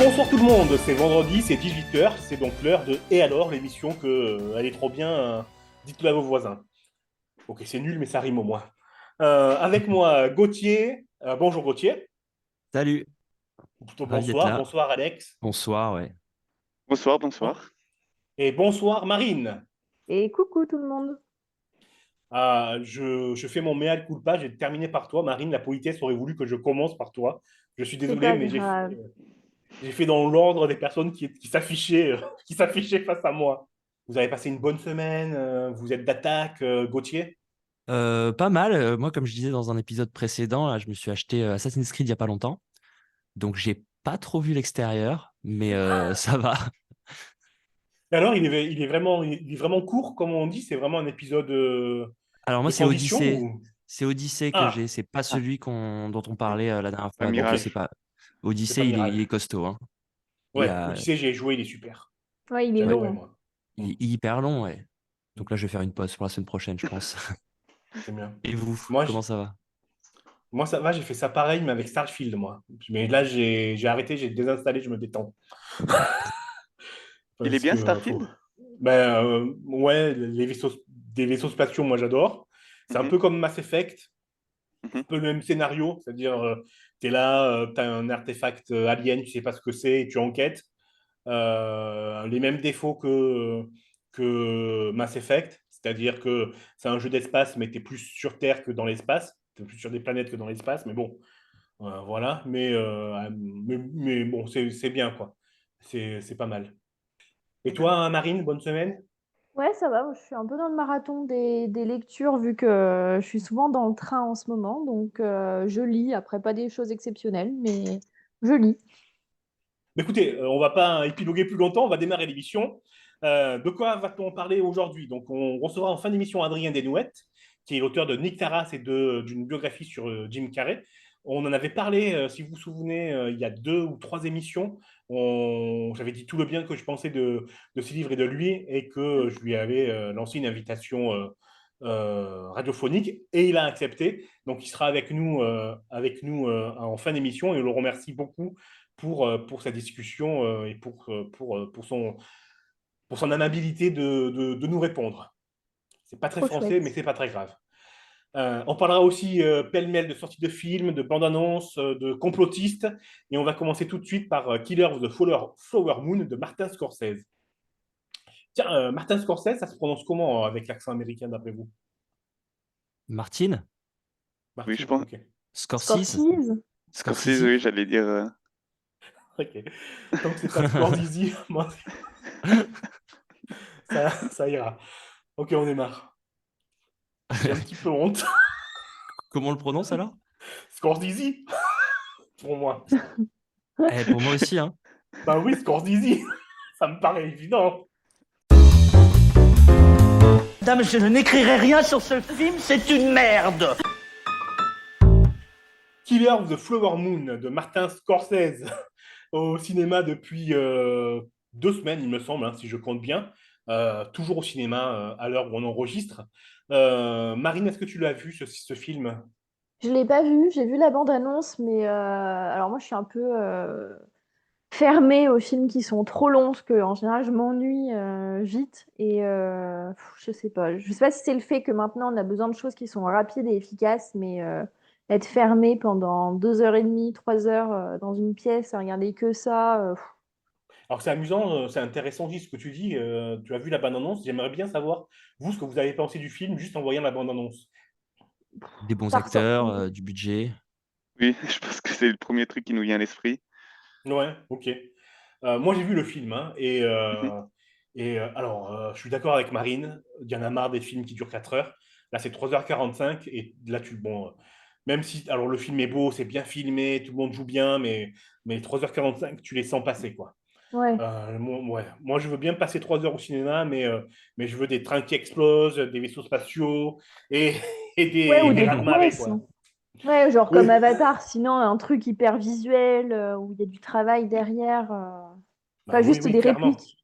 Bonsoir tout le monde, c'est vendredi, c'est 18h, c'est donc l'heure de Et alors, l'émission que elle est trop bien, dites-le à vos voisins. Ok, c'est nul, mais ça rime au moins. Avec moi, Gauthier. Bonjour Gauthier. Salut, Ou plutôt ravi d'être bonsoir. là. Bonsoir Alex. Bonsoir, ouais. Bonsoir, Bon. bonsoir. Et bonsoir Marine. Et coucou tout le monde. Je fais mon mea culpa, j'ai terminé par toi. Marine, la politesse aurait voulu que je commence par toi. Je suis C'est désolé, pas mais grave. j'ai fait dans l'ordre des personnes qui s'affichaient qui s'affichaient face à moi. Vous avez passé une bonne semaine, vous êtes d'attaque, Gauthier? Pas mal. Moi, comme je disais dans un épisode précédent, là, je me suis acheté Assassin's Creed il y a pas longtemps. Donc, j'ai pas trop vu l'extérieur, mais ça va. Et alors, il est vraiment court, comme on dit, c'est vraiment un épisode Alors, moi, de c'est transition Odyssée. ou... C'est Odyssée que j'ai. Ah, C'est pas ah, celui dont on parlait la dernière Un fois. Donc, je sais mirage. pas. c'est pas Odyssée, il est Mirage. costaud, hein. Il y Ouais, a, Odyssée, j'ai joué, il est super. Ouais, il est J'ai ouais, long, adoré, hein. moi. il Mm, est hyper long, ouais. Donc là, je vais faire une pause pour la semaine prochaine, je pense. c'est bien. Et vous, Moi, comment ça va? moi, ça va, j'ai fait ça pareil, mais avec Starfield, moi. Mais là, j'ai arrêté, j'ai désinstallé, je me détends. Il est Parce bien que faut. Starfield? Ben, ouais, des vaisseaux spatiaux, moi, j'adore. C'est un Mhm, peu comme Mass Effect, mhm. un peu le même scénario, c'est-à-dire, tu es là, tu as un artefact alien, tu sais pas ce que c'est, et tu enquêtes. Les mêmes défauts que Mass Effect, c'est-à-dire que c'est un jeu d'espace, mais tu es plus sur Terre que dans l'espace, tu es plus sur des planètes que dans l'espace, mais bon, voilà. Mais bon, c'est bien, quoi. C'est pas mal. Et toi, hein, Marine, bonne semaine? Ouais, ça va. Je suis un peu dans le marathon des lectures vu que je suis souvent dans le train en ce moment. Donc, je lis. Après, pas des choses exceptionnelles, mais je lis. Mais écoutez, on va pas épiloguer plus longtemps, on va démarrer l'émission. De quoi va-t-on parler aujourd'hui? Donc, on recevra en fin d'émission Adrien Desnouettes, qui est l'auteur de Nick Taras et d'une biographie sur Jim Carrey. On en avait parlé, si vous vous souvenez, il y a 2 ou 3 émissions. J'avais dit tout le bien que je pensais de ce livre et de lui, et que je lui avais lancé une invitation radiophonique, et il a accepté. Donc, il sera avec nous en fin d'émission, et on le remercie beaucoup pour sa discussion et pour son amabilité de nous répondre. C'est pas très Trop français, mais chouette. c'est pas très grave. On parlera aussi pêle-mêle de sorties de films, de bandes-annonces, de complotistes. Et on va commencer tout de suite par Killer of the Flower Moon de Martin Scorsese. Tiens, Martin Scorsese, ça se prononce comment avec l'accent américain d'après vous? Martine? Oui, je Martin, pense. ok. Scorsese? Scorsese. Scorsese, Scorsese? oui, j'allais dire. Ok. Tant que c'est pas Scorsese, moi, ça ira. Ok, on démarre. J'ai un petit peu honte. Comment on le prononce alors? Scorsese, pour moi. Pour moi aussi, hein. Bah oui, Scorsese, ça me paraît évident. Dame, je n'écrirai rien sur ce film, c'est une merde. Killer of the Flower Moon de Martin Scorsese au cinéma depuis 2 semaines, il me semble, hein, si je compte bien. Toujours au cinéma à l'heure où on enregistre. Marine, est-ce que tu l'as vu, ce film? Je l'ai pas vu. J'ai vu la bande-annonce, mais alors moi, je suis un peu fermée aux films qui sont trop longs, parce que en général, je m'ennuie vite. Et je sais pas. Je sais pas si c'est le fait que maintenant, on a besoin de choses qui sont rapides et efficaces, mais être fermé pendant 2h30, 3 heures dans une pièce, à regarder que ça. Alors c'est amusant, c'est intéressant aussi ce que tu dis. Tu as vu la bande-annonce. J'aimerais bien savoir, vous, ce que vous avez pensé du film juste en voyant la bande-annonce. Des bons Ça ressort. acteurs, du budget. Oui, je pense que c'est le premier truc qui nous vient à l'esprit. Ouais, ok. Moi, j'ai vu le film, hein, Mhm. alors, je suis d'accord avec Marine. Il y en a marre des films qui durent 4 heures. Là, c'est 3h45. Et là, bon, même si, alors, le film est beau, c'est bien filmé, tout le monde joue bien, mais 3h45, tu les sens passer, quoi. Ouais. Ouais. Moi, je veux bien passer 3 heures au cinéma, mais je veux des trains qui explosent, des vaisseaux spatiaux et, Ouais, ou des des raz-de-marée, prouesses. quoi. Ouais, genre comme Oui. Avatar, sinon un truc hyper visuel où il y a du travail derrière. Bah Pas oui, juste oui, des clairement. répliques.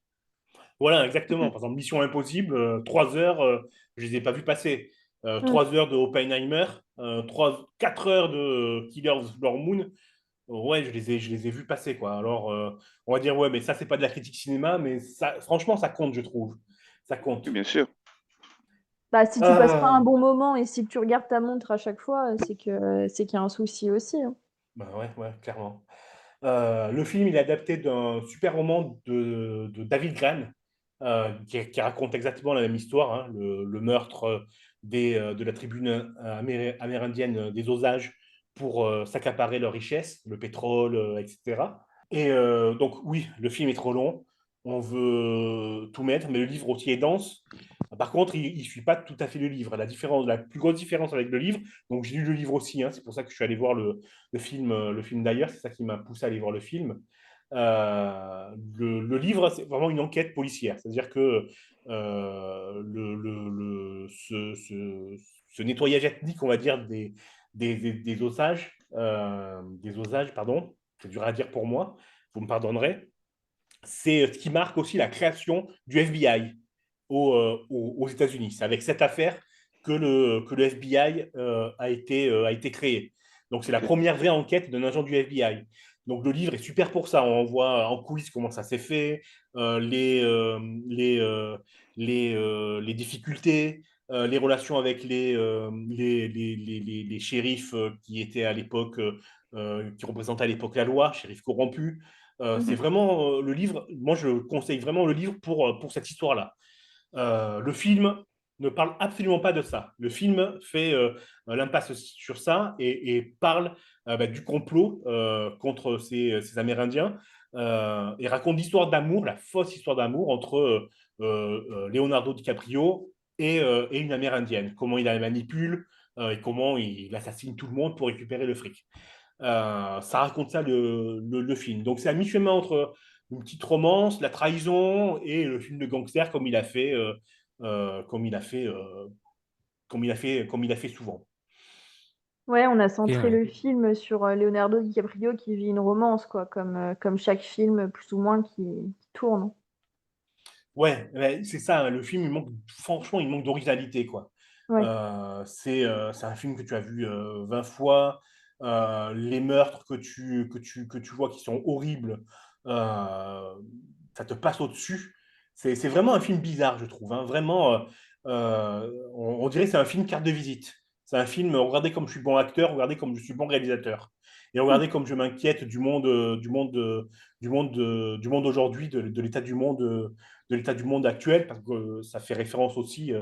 Voilà, exactement. Mhm. Par exemple, Mission Impossible, 3 heures, je ne les ai pas vus passer. Mm. 3 heures de Oppenheimer, 4 heures de Killer of the Flower Moon. Ouais, je les ai vus passer, quoi. Alors, on va dire, ouais, mais ça, c'est pas de la critique cinéma, mais ça, franchement, ça compte, je trouve. Ça Oui, compte. bien sûr. Bah, si tu passes pas Euh, un bon moment et si tu regardes ta montre à chaque fois, c'est qu'il y a un souci aussi, hein. bah ouais, ouais, clairement. Le film, il est adapté d'un super roman de David Grann, qui raconte exactement la même histoire, hein, le meurtre de la tribune amérindienne des Osages pour s'accaparer leurs richesses, le pétrole, etc. Et donc, oui, le film est trop long. On veut tout mettre, mais le livre aussi est dense. Par contre, il ne suit pas tout à fait le livre. La plus grosse différence avec le livre, donc j'ai lu le livre aussi, hein, c'est pour ça que je suis allé voir le film d'ailleurs, c'est ça qui m'a poussé à aller voir le film. Le livre, c'est vraiment une enquête policière, c'est-à-dire que ce nettoyage ethnique, on va dire, des Osages, pardon, c'est dur à dire pour moi, vous me pardonnerez, c'est ce qui marque aussi la création du FBI aux États-Unis. C'est avec cette affaire que le FBI a été créé. Donc, c'est la Ok. première vraie enquête d'un agent du FBI. Donc, le livre est super pour ça. On voit en coulisses comment ça s'est fait, les difficultés, les relations avec les shérifs qui étaient à l'époque, qui représentaient à l'époque la loi, shérifs corrompus. C'est Mhm. vraiment le livre, moi je conseille vraiment le livre pour cette histoire-là. Le film ne parle absolument pas de ça. Le film fait l'impasse sur ça et parle du complot contre ces Amérindiens et raconte l'histoire d'amour, la fausse histoire d'amour entre Leonardo DiCaprio et une Amérindienne. Comment il la manipule et comment il assassine tout le monde pour récupérer le fric. Ça raconte ça le film. Donc c'est à mi-chemin entre une petite romance, la trahison et le film de gangster comme il a fait, comme il a fait, comme il a fait souvent. Ouais, on a Ok, centré ouais. le film sur Leonardo DiCaprio qui vit une romance, quoi, comme chaque film, plus ou moins, qui tourne. Ouais, ouais, c'est ça. Hein, le film, franchement, il manque d'originalité, quoi. Ouais. C'est un film que tu as vu 20 fois. Les meurtres que tu vois qui sont horribles, euh, ça te passe au-dessus. C'est vraiment un film bizarre, je trouve. Hein. Vraiment, on dirait que c'est un film carte de visite. C'est un film, regardez comme je suis bon acteur, regardez comme je suis bon réalisateur. Et regardez comme je m'inquiète du monde aujourd'hui, de l'état du monde actuel, parce que ça fait référence aussi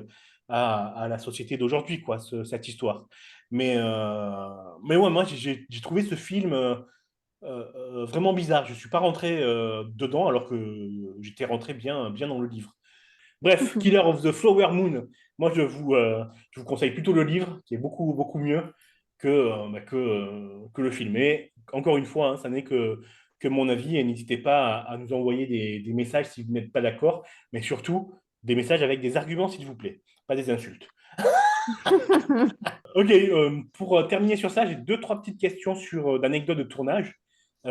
à la société d'aujourd'hui, quoi, cette histoire. Mais ouais, moi, j'ai trouvé ce film vraiment bizarre. Je ne suis pas rentré dedans, alors que j'étais rentré bien, bien dans le livre. Bref, Killer of the Flower Moon, moi, je vous conseille plutôt le livre, qui est beaucoup, beaucoup mieux que le film. Et encore une fois, hein, ça n'est que mon avis, et n'hésitez pas à nous envoyer des messages si vous n'êtes pas d'accord, mais surtout des messages avec des arguments, s'il vous plaît, pas des insultes. Ok, pour terminer sur ça, j'ai deux, trois petites questions d'anecdotes de tournage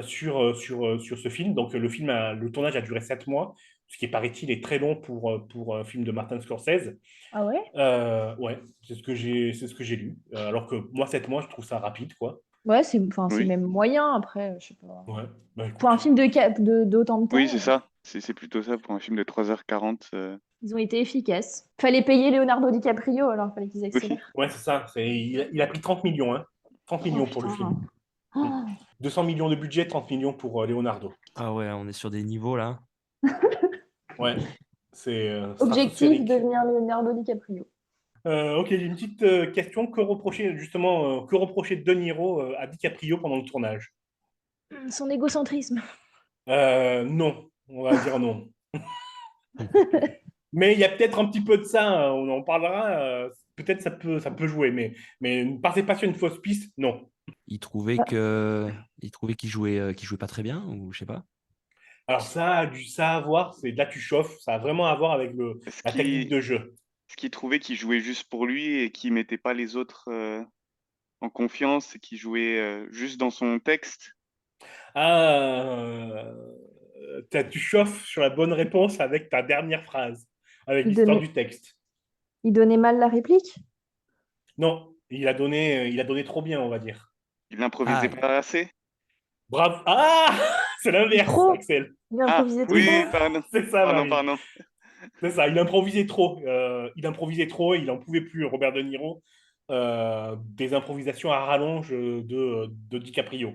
sur ce film. Donc, le tournage a duré 7 mois, ce qui, paraît-il, est très long pour un film de Martin Scorsese. Ah ouais? Ouais, c'est ce que j'ai lu. Alors que moi, 7 mois, je trouve ça rapide, quoi. Ouais, c'est Oui, même moyen après, je sais pas. Ouais, bah Pour écoute. un film d'autant de oui, temps, c'est ça. C'est plutôt ça pour un film de 3h40. ils ont été efficaces. Fallait payer Leonardo DiCaprio, alors fallait qu'ils Oui, accélèrent. Ouais, c'est ça. Il a pris 30 millions, hein. 30 Oh millions pour le film. putain. Mm. Oh. 200 millions de budget, 30 millions pour Leonardo. Ah ouais, on est sur des niveaux là. Ouais, c'est Objectif, stratosphérique. devenir Leonardo DiCaprio. Ok, j'ai une petite question. Que reprocher De Niro à DiCaprio pendant le tournage? Son égocentrisme. Non, on va dire non. Mais il y a peut-être un petit peu de ça, hein, on en parlera. Peut-être ça peut jouer, mais ne partez pas sur une fausse piste, non. Il trouvait qu'il jouait pas très bien, ou je sais pas. Alors ça a à voir, c'est là tu chauffes, ça a vraiment à voir avec est-ce la technique qu'il de jeu. est-ce qu'il trouvait qu'il jouait juste pour lui et qu'il mettait pas les autres en confiance et qu'il jouait juste dans son texte? Ah, tu chauffes sur la bonne réponse avec ta dernière phrase, avec Il l'histoire donnait, du texte. il donnait mal la réplique? Non, il a donné trop bien, on va dire. Il n'improvisait Ah, pas assez? Bravo. Ah, c'est l'inverse, Trop. Axel. Il a Ah, improvisé trop. oui, pardon. C'est ça, Pardon, Marine. pardon. C'est ça, il improvisait trop. Il improvisait trop, il n'en pouvait plus, Robert De Niro. Des improvisations à rallonge de DiCaprio.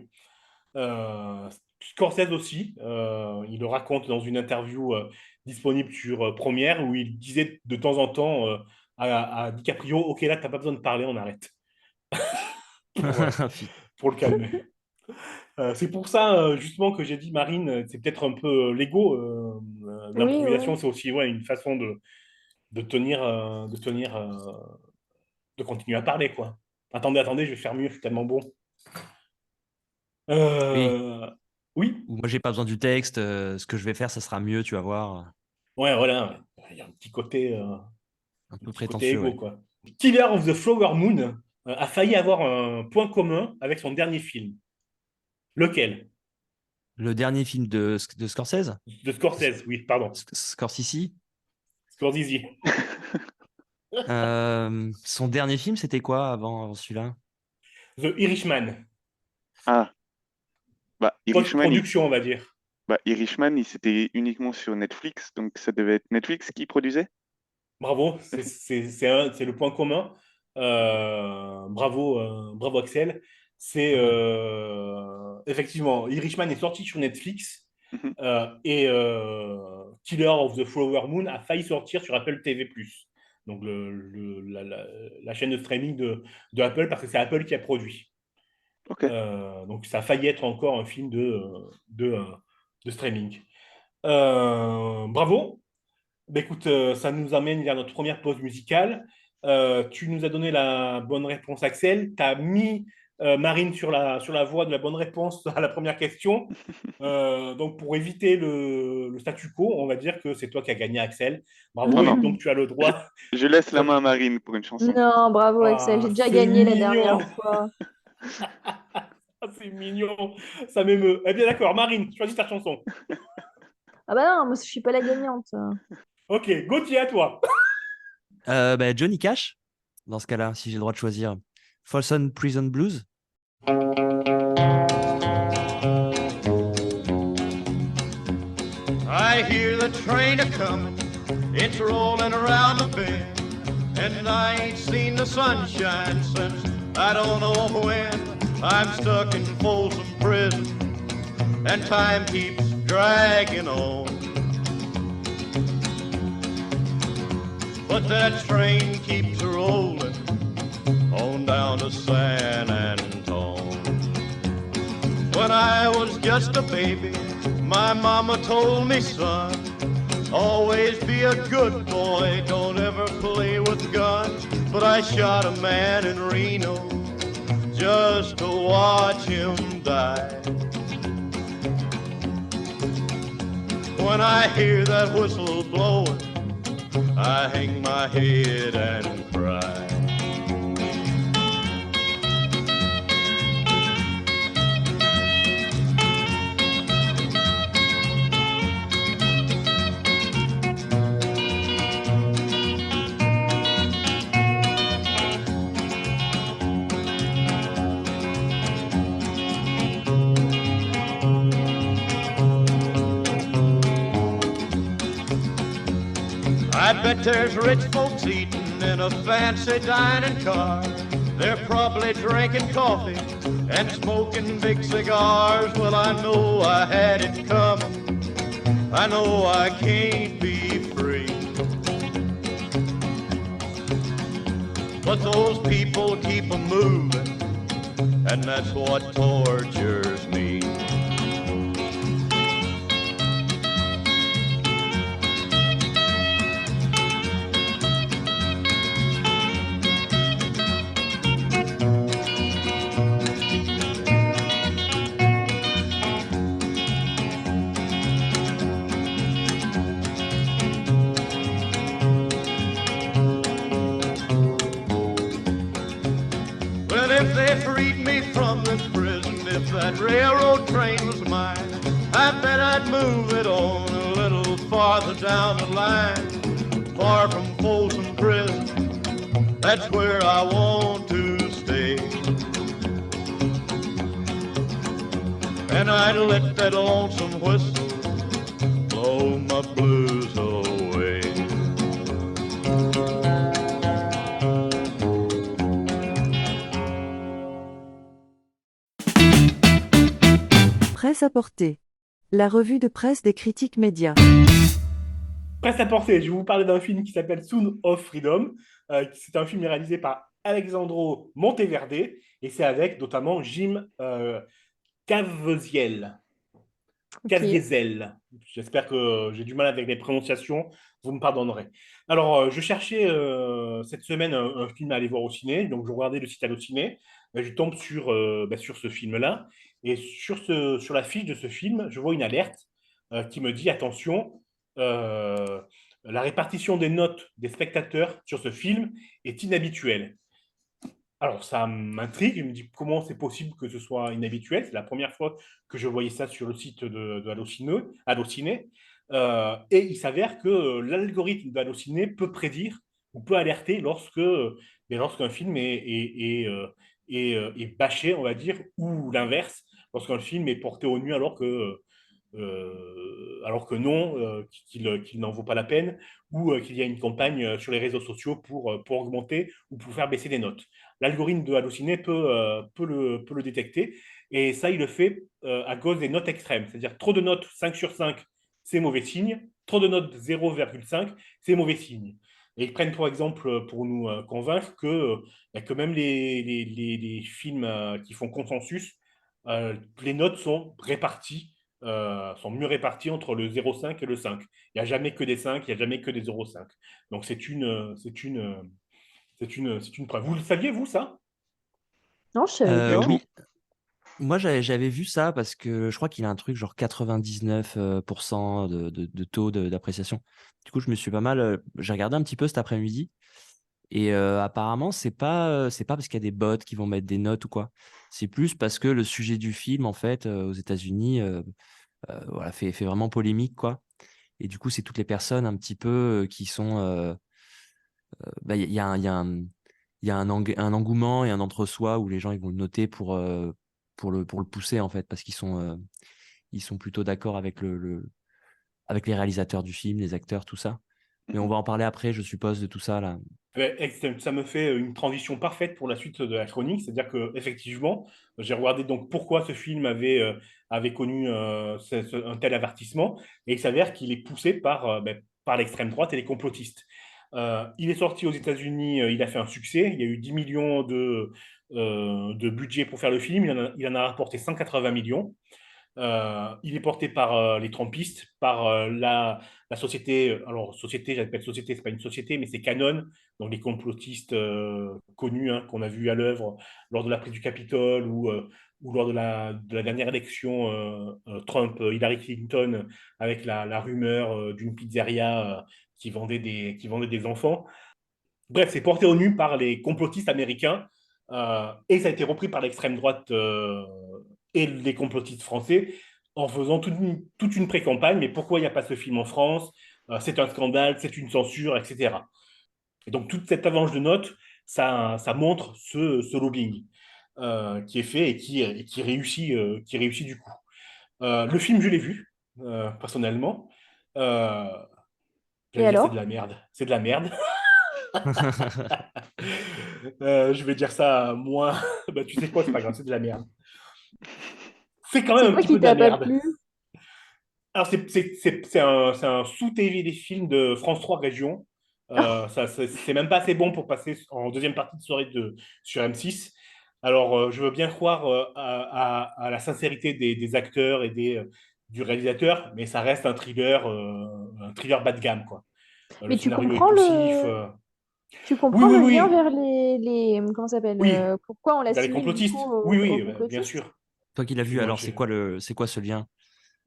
Scorsese aussi, il le raconte dans une interview disponible sur Première, où il disait de temps en temps à DiCaprio, OK, là, tu n'as pas besoin de parler, on arrête. pour, pour le calmer. C'est pour ça, justement, que j'ai dit, Marine, c'est peut-être un peu l'ego. Oui, L'improvisation, oui. c'est aussi une façon de tenir, de continuer à parler, quoi. Attendez, je vais faire mieux, je suis tellement bon. Oui. Oui, Moi, j'ai pas besoin du texte. Ce que je vais faire, ça sera mieux, tu vas voir. ouais, voilà. Il y a un petit côté, Un un peu petit côté prétentieux, égo, ouais. quoi. Killer of the Flower Moon a failli avoir un point commun avec son dernier film. Lequel? Le dernier film de Scorsese? De Scorsese, oui, pardon. Scorsese? Scorsese. Son dernier film, c'était quoi avant celui-là? The Irishman. Ah, Irishman, Post-production, on va dire. Irishman, c'était uniquement sur Netflix, donc ça devait être Netflix qui produisait. Bravo, c'est le point commun. Bravo Axel. C'est Pas mal. effectivement, Irishman est sorti sur Netflix Mhm. et Killer of the Flower Moon a failli sortir sur Apple TV+. Donc la chaîne de streaming de Apple, parce que c'est Apple qui a produit. Ok. Donc ça a failli être encore un film de streaming. Bravo. Bah, écoute, ça nous amène vers notre première pause musicale. Tu nous as donné la bonne réponse, Axel. Tu as mis Marine sur la voie de la bonne réponse à la première question. Donc, pour éviter le statu quo, on va dire que c'est toi qui as gagné, Axel. Bravo. Non, Et non. donc, tu as le droit. Je laisse la main à Marine pour une chanson. Non, bravo Axel, Ah, j'ai déjà c'est gagné la mignon. dernière fois. Ah, c'est mignon. Ça m'émeut. Eh bien, d'accord. Marine, choisis ta chanson. Ah bah non, moi je suis pas la gagnante. Ok, Gauthier, à toi. Johnny Cash, dans ce cas-là, si j'ai le droit de choisir. Folsom Prison Blues. I hear the train a-comin', it's rolling around the bend, and I ain't seen the sunshine since I don't know when. I'm stuck in Folsom Prison, and time keeps dragging on. But that train keeps rolling on down to San Antone. When I was just a baby, my mama told me, son, always be a good boy, don't ever play with guns. But I shot a man in Reno just to watch him die. When I hear that whistle blowing, I hang my head and cry. I bet there's rich folks eating in a fancy dining car. They're probably drinking coffee and smoking big cigars. Well, I know I had it coming. I know I can't be free. But those people keep a moving, and that's what tortures me. Well, if they freed me from this prison, if that railroad train was mine, I bet I'd move it on a little farther down the line, far from Folsom Prison. That's where I want to stay. and I'd let that lonesome whistle blow my blues away. Presse à portée. La revue de presse des critiques médias. Presse à portée, je vais vous parler d'un film qui s'appelle Sound of Freedom. C'est un film réalisé par Alexandro Monteverde et c'est avec notamment Jim Caviezel. Ok. Caviezel. J'espère que j'ai du mal avec les prononciations, vous me pardonnerez. Alors, je cherchais cette semaine un film à aller voir au ciné, donc je regardais le site Allociné, je tombe sur ce film-là, et sur la fiche de ce film, je vois une alerte qui me dit, attention, euh, la répartition des notes des spectateurs sur ce film est inhabituelle. Alors, ça m'intrigue. Je me dis comment c'est possible que ce soit inhabituel. C'est la première fois que je voyais ça sur le site de Allociné. Et il s'avère que l'algorithme d'Allociné peut prédire ou peut alerter lorsqu'un film est bâché, on va dire, ou l'inverse, lorsqu'un film est porté au nu alors que non, qu'il n'en vaut pas la peine, ou qu'il y a une campagne sur les réseaux sociaux pour augmenter ou pour faire baisser des notes. L'algorithme de Allociné peut le détecter, et ça, il le fait à cause des notes extrêmes. C'est-à-dire trop de notes 5 sur 5, c'est mauvais signe, trop de notes 0,5, c'est mauvais signe. Et ils prennent pour exemple, pour nous convaincre que même les films qui font consensus, les notes sont mieux réparties entre le 0,5 et le 5. Il n'y a jamais que des 5, il n'y a jamais que des 0,5. Donc c'est une preuve. Vous le saviez, vous, ça? Non, je savais Du pas. tout. Oui, moi j'avais vu ça parce que je crois qu'il a un truc genre 99% de taux d'appréciation. Du coup, je me suis pas mal. J'ai regardé un petit peu cet après-midi et apparemment, c'est pas parce qu'il y a des bots qui vont mettre des notes ou quoi. C'est plus parce que le sujet du film, en fait, aux États-Unis, voilà, fait vraiment polémique, quoi. Et du coup, c'est toutes les personnes un petit peu qui sont. Bah, il y a un, il y a un, il y a un engouement et un entre-soi où les gens ils vont le noter pour le pousser, en fait, parce qu'ils sont plutôt d'accord avec les réalisateurs du film, les acteurs, tout ça. Mais on va en parler après, je suppose, de tout ça, là. Ça me fait une transition parfaite pour la suite de la chronique, c'est-à-dire que effectivement, j'ai regardé donc pourquoi ce film avait connu un tel avertissement, et il s'avère qu'il est poussé par l'extrême droite et les complotistes. Il est sorti aux États-Unis, il a fait un succès, il y a eu 10 millions de budget pour faire le film, il en a rapporté 180 millions. Il est porté par les Trumpistes, par la société, alors société, j'appelle société, c'est pas une société, mais c'est Canon, donc les complotistes connus hein, qu'on a vus à l'œuvre lors de la prise du Capitole ou lors de la dernière élection Trump-Hillary Clinton avec la rumeur d'une pizzeria qui vendait des enfants. Bref, c'est porté au nu par les complotistes américains et ça a été repris par l'extrême droite et les complotistes français en faisant toute une pré-campagne. Mais pourquoi il n'y a pas ce film en France? C'est un scandale, c'est une censure, etc. Et donc, toute cette avalanche de notes, ça montre ce lobbying qui est fait et qui réussit du coup. Le film, je l'ai vu, personnellement. Euh, Et J'allais dire c'est de alors? la merde. C'est de la merde. Je vais dire ça moins. Bah, tu sais quoi, c'est pas grave, c'est de la merde. C'est quand C'est même un quoi petit qui peu de la t'a pas merde. plu? Alors, c'est un sous-TV des films de France 3 Région. C'est même pas assez bon pour passer en deuxième partie de soirée sur M6. Alors, je veux bien croire à la sincérité des acteurs et du réalisateur, mais ça reste un thriller bas de gamme, quoi. Le Mais tu scénario est comprends poussif. tu Oui, comprends oui, le lien oui. vers comment ça s'appelle Oui, pourquoi on vers les l'assimile du coup complotistes. Oui, aux oui, bien complotistes? sûr. Toi qui l'as vu, Excuse-moi, alors c'est quoi ce lien?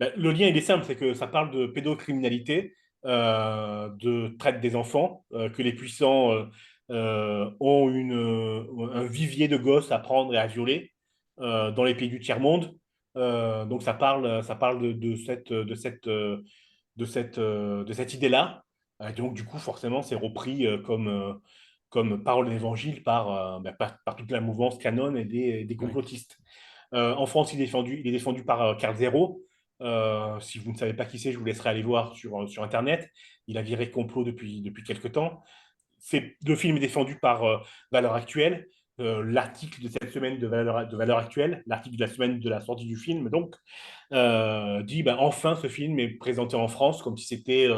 Le lien, il est simple, c'est que ça parle de pédocriminalité, de traite des enfants, que les puissants ont un vivier de gosses à prendre et à violer dans les pays du tiers-monde. Donc ça parle de cette idée-là. Donc du coup, forcément, c'est repris comme parole d'évangile par toute la mouvance canon et des complotistes. En France, il est défendu par Karl Zero. Si vous ne savez pas qui c'est, je vous laisserai aller voir sur Internet. Il a viré complot depuis quelques temps. Le film est défendu par Valeurs Actuelles. L'article de cette semaine de Valeurs Actuelles, l'article de la semaine de la sortie du film, donc, dit enfin ce film est présenté en France comme si c'était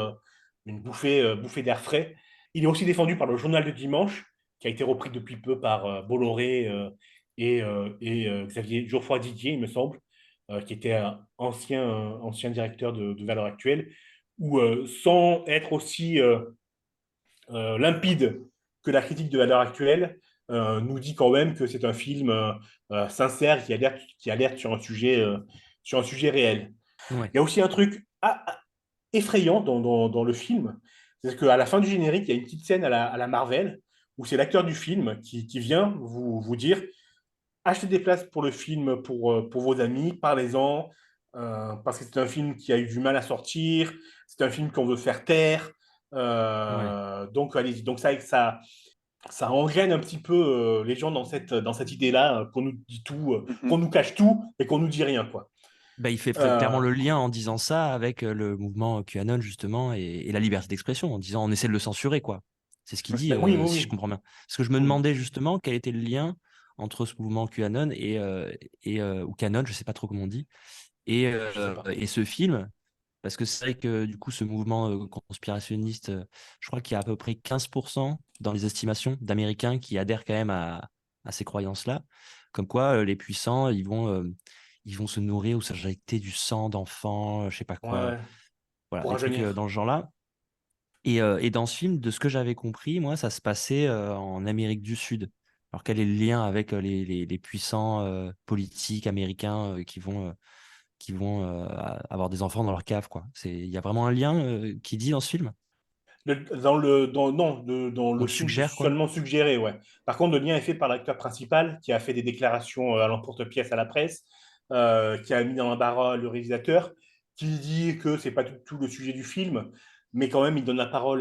une bouffée d'air frais. Il est aussi défendu par le Journal de Dimanche, qui a été repris depuis peu par Bolloré et Xavier Geoffroy-Didier, il me semble, qui était un ancien directeur de Valeurs Actuelles, où sans être aussi limpide que la critique de Valeurs Actuelles, nous dit quand même que c'est un film sincère qui alerte sur un sujet réel. Ouais. Il y a aussi un truc effrayant dans le film, c'est qu'à la fin du générique, il y a une petite scène à la Marvel où c'est l'acteur du film qui vient vous dire achetez des places pour le film pour vos amis, parlez-en, parce que c'est un film qui a eu du mal à sortir, c'est un film qu'on veut faire taire. Ouais. Donc, allez-y. Donc, ça engêne un petit peu les gens dans cette idée-là, qu'on nous dit tout, qu'on nous cache tout et qu'on nous dit rien, quoi. Bah, il fait clairement Euh, le lien en disant ça avec le mouvement QAnon, justement, et la liberté d'expression, en disant on essaie de le censurer, quoi. C'est ce qu'il dit, oui, oui, si je oui. comprends bien. Parce que je me Oui. demandais justement quel était le lien entre ce mouvement QAnon ou Canon, je sais pas trop comment on dit, Je sais pas. et ce film. Parce que c'est vrai que du coup, ce mouvement conspirationniste, je crois qu'il y a à peu près 15% dans les estimations d'Américains qui adhèrent quand même à ces croyances-là. Comme quoi, les puissants, ils vont se nourrir ou s'injecter du sang d'enfants, je sais pas quoi. Ouais, Voilà, pour des trucs rajeunir. dans ce genre-là. Et dans ce film, de ce que j'avais compris, moi, ça se passait en Amérique du Sud. Alors quel est le lien avec les puissants politiques américains qui vont avoir des enfants dans leur cave, quoi. Il y a vraiment un lien qui dit dans ce film? Non, dans On le te film, c'est suggère, quoi? seulement suggéré, ouais. Par contre, le lien est fait par l'acteur principal qui a fait des déclarations à l'emporte-pièce à la presse, qui a mis dans l'embarras le réalisateur, qui dit que c'est pas du tout le sujet du film, mais quand même, il donne la parole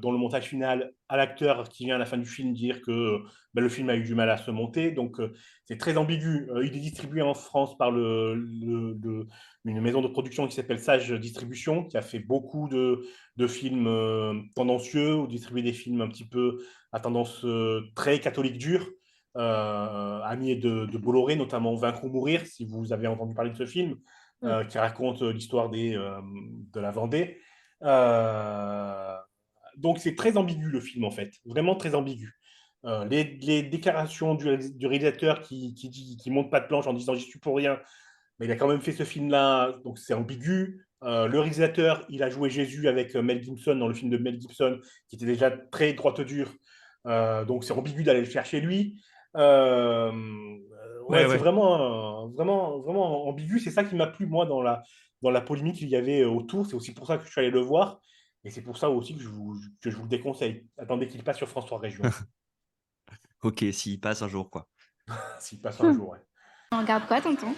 dans le montage final à l'acteur qui vient à la fin du film dire que le film a eu du mal à se monter. Donc, c'est très ambigu. Il est distribué en France par une maison de production qui s'appelle Sage Distribution, qui a fait beaucoup de films tendancieux ou distribuer des films un petit peu à tendance très catholique dure, ami de Bolloré, notamment Vaincre ou mourir, si vous avez entendu parler de ce film, Mm. qui raconte l'histoire de la Vendée. Euh, donc c'est très ambigu le film en fait, vraiment très ambigu. Les déclarations du réalisateur qui monte pas de planche en disant j'y suis pour rien, mais il a quand même fait ce film-là, donc c'est ambigu. Le réalisateur, il a joué Jésus avec Mel Gibson dans le film de Mel Gibson, qui était déjà très droite dure. Donc c'est ambigu d'aller le chercher lui. Ouais, Ouais, c'est ouais. vraiment ambigu. C'est ça qui m'a plu, moi, dans la polémique qu'il y avait autour. C'est aussi pour ça que je suis allé le voir. Et c'est pour ça aussi que je vous le déconseille. Attendez qu'il passe sur France 3 Région, Ok, s'il passe un jour, quoi. s'il passe un jour. Ouais. On regarde quoi, tonton?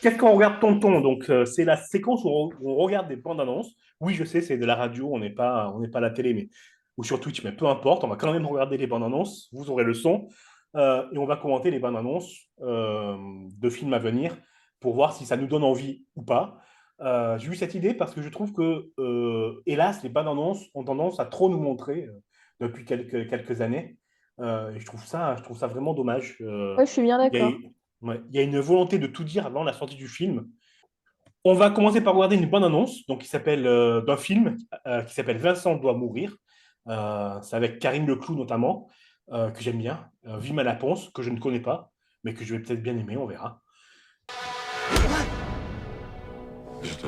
Qu'est-ce qu'on regarde, tonton? Donc, c'est la séquence où on regarde des bandes annonces. Oui, je sais, c'est de la radio, on n'est pas à la télé, mais, ou sur Twitch, mais peu importe, on va quand même regarder les bandes annonces. Vous aurez le son. Et on va commenter les bandes annonces de films à venir pour voir si ça nous donne envie ou pas. J'ai eu cette idée parce que je trouve que, hélas, les bandes annonces ont tendance à trop nous montrer depuis quelques années. Et je trouve ça vraiment dommage. Ouais, je suis bien Il y a, d'accord. ouais, il y a une volonté de tout dire avant la sortie du film. On va commencer par regarder une bonne annonce donc, d'un film qui s'appelle Vincent doit mourir. C'est avec Karine Leclou notamment, que j'aime bien. Vima Laponce, que je ne connais pas, mais que je vais peut-être bien aimer, on verra. J'étais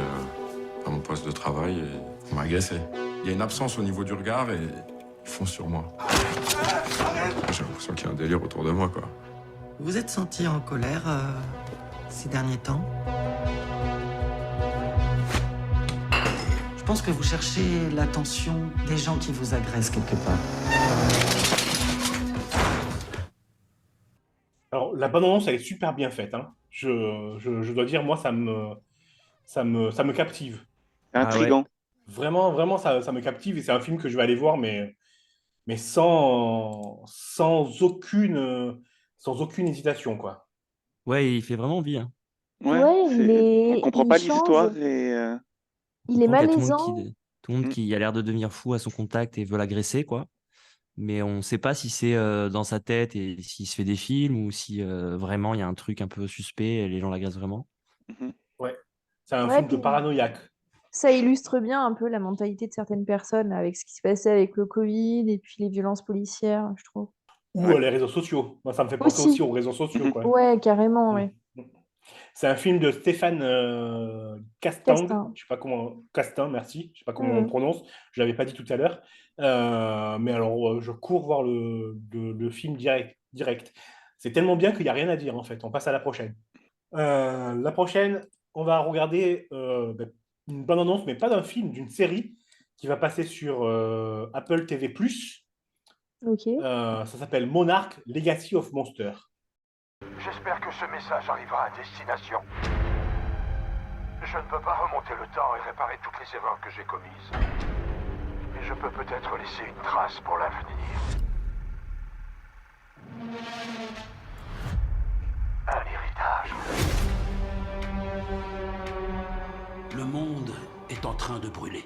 à mon poste de travail et on m'a agressé. Il y a une absence au niveau du regard et ils foncent sur moi. J'ai l'impression qu'il y a un délire autour de moi, quoi. Vous êtes senti en colère ces derniers temps? Je pense que vous cherchez l'attention des gens qui vous agressent quelque part. Alors, la bonne annonce, elle est super bien faite. Hein. Je dois dire, moi, ça me captive. Ah ouais. Intrigant. Vraiment, ça me captive et c'est un film que je vais aller voir, mais mais sans aucune hésitation, quoi. Ouais, il fait vraiment envie. Hein. Ouais, Ouais, on comprend il pas change. l'histoire et Il est Donc, il y a malaisant. tout le monde Mm. qui a l'air de devenir fou à son contact et veut l'agresser, quoi. Mais on ne sait pas si c'est dans sa tête et s'il se fait des films ou si vraiment il y a un truc un peu suspect et les gens l'agressent vraiment. Mhm. Ouais. C'est un Ouais, film de puis paranoïaque. ça illustre bien un peu la mentalité de certaines personnes avec ce qui se passait avec le Covid et puis les violences policières, je trouve. Ou Ouais. les réseaux sociaux. Moi, ça me fait penser Aussi. aussi aux réseaux sociaux, Mhm. quoi. Ouais, carrément, ouais. C'est un film de Stéphane Castang. Castin. Je sais pas comment. Castin, merci. Je sais pas comment on Mhm. prononce. Je l'avais pas dit tout à l'heure. Mais alors, je cours voir le film direct. C'est tellement bien qu'il n'y a rien à dire, en fait. On passe à la prochaine. La prochaine, on va regarder une bande-annonce, mais pas d'un film, d'une série qui va passer sur Apple TV+. Ok. Ça s'appelle Monarch Legacy of Monster. J'espère que ce message arrivera à destination. Je ne peux pas remonter le temps et réparer toutes les erreurs que j'ai commises. Mais je peux peut-être laisser une trace pour l'avenir. Un héritage. Le monde est en train de brûler.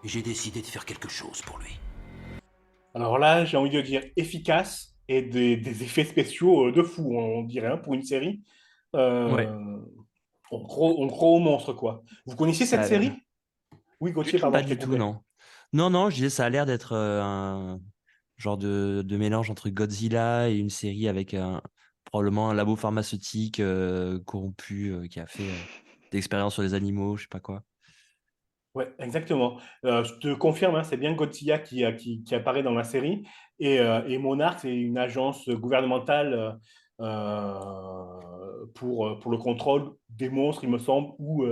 J'ai décidé de faire quelque chose pour lui. Alors là, j'ai envie de dire efficace et des effets spéciaux de fou, on dirait, hein, pour une série. Ouais. On croit au monstre, quoi. Vous connaissiez cette Ça a l'air. série? Oui, Gauthier, tout. pardon, Pas je t'ai du tout, coupé. non. Non, je disais, ça a l'air d'être un genre de mélange entre Godzilla et une série avec probablement un labo pharmaceutique corrompu qui a fait des expériences sur les animaux, je sais pas quoi. Ouais, exactement. Je te confirme, hein, c'est bien Godzilla qui apparaît dans la série. Et Monarch, c'est une agence gouvernementale pour le contrôle des monstres, il me semble, ou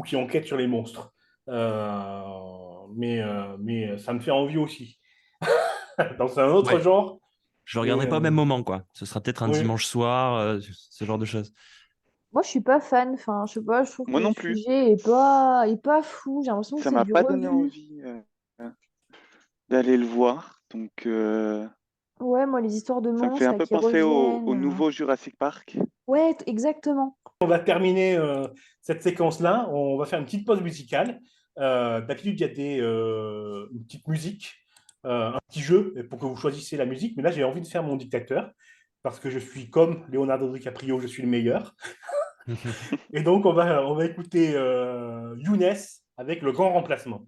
qui enquête sur les monstres. Mais ça me fait envie aussi. Donc, c'est un autre Ouais. genre. Je le regarderai Mais, pas au même moment, quoi. Ce sera peut-être un oui. dimanche soir, ce genre de choses. Moi, je suis pas fan. Enfin, je sais pas, je trouve Moi que non le plus. sujet est pas fou. J'ai l'impression que Ça c'est m'a du pas donné revu. envie d'aller le voir. Donc, Ouais, moi, les histoires de ça me fait monstres un là, peu qui penser au reviennent. nouveau Jurassic Park. Ouais, exactement. On va terminer cette séquence-là. On va faire une petite pause musicale. D'habitude, il y a une petite musique, un petit jeu pour que vous choisissiez la musique. Mais là, j'ai envie de faire mon dictateur parce que je suis comme Leonardo DiCaprio, je suis le meilleur. Et donc, on va écouter Younes avec le grand remplacement.